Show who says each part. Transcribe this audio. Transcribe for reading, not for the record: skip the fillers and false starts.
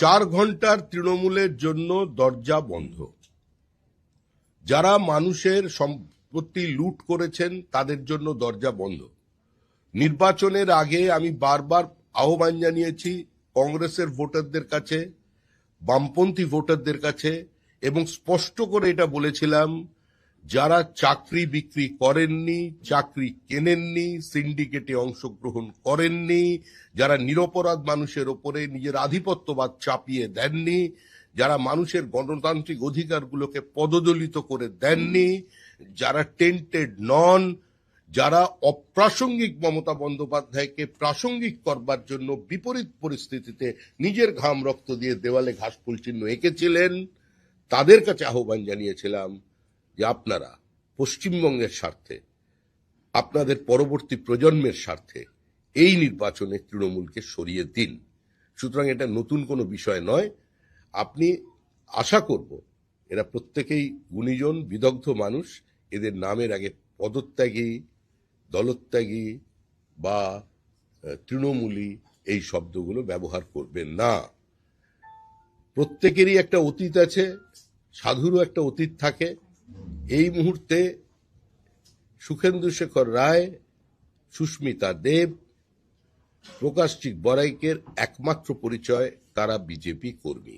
Speaker 1: 4 ঘন্টার তৃণমূলের জন্য দরজা বন্ধ। যারা মানুষের সম্পত্তি লুট করেছেন তাদের জন্য দরজা বন্ধ। নির্বাচনের আগে আমি বারবার আহ্বান জানিয়েছি কংগ্রেসের ভোটারদের কাছে, বামপন্থী ভোটারদের কাছে, এবং স্পষ্ট করে এটা বলেছিলাম, যারা চাকরি বিক্রি করেননি, চাকরি কেনেননি, সিন্ডিকেটে অংশগ্রহণ করেননি, যারা নিরপরাধ মানুষের ওপরে নিজের আধিপত্যবাদ চাপিয়ে দেননি, যারা মানুষের গণতান্ত্রিক অধিকারগুলোকে পদদলিত করে দেননি, যারা টেন্টেড নন, যারা অপ্রাসঙ্গিক মমতা বন্দ্যোপাধ্যায়কে প্রাসঙ্গিক করবার জন্য বিপরীত পরিস্থিতিতে নিজের ঘাম রক্ত দিয়ে দেওয়ালে ঘাসফুল চিহ্ন এঁকেছিলেন, তাদের কাছে আহ্বান জানিয়েছিলাম যে আপনারা পশ্চিমবঙ্গের স্বার্থে, আপনাদের পরবর্তী প্রজন্মের স্বার্থে এই নির্বাচনে তৃণমূলকে সরিয়ে দিন। সুতরাং এটা নতুন কোনো বিষয় নয়। আপনি আশা করব এরা প্রত্যেকেই গুণীজন, বিদগ্ধ মানুষ, এদের নামের আগে পদত্যাগী, দলত্যাগী বা তৃণমূলী এই শব্দগুলো ব্যবহার করবেন না। প্রত্যেকেরই একটা অতীত আছে, সাধুরও একটা অতীত থাকে। এই মুহূর্তে সুখেন্দু শেখর রায়, সুস্মিতা দেব, প্রকাশজিৎ বড়াইকের একমাত্র পরিচয় তারা বিজেপি কর্মী।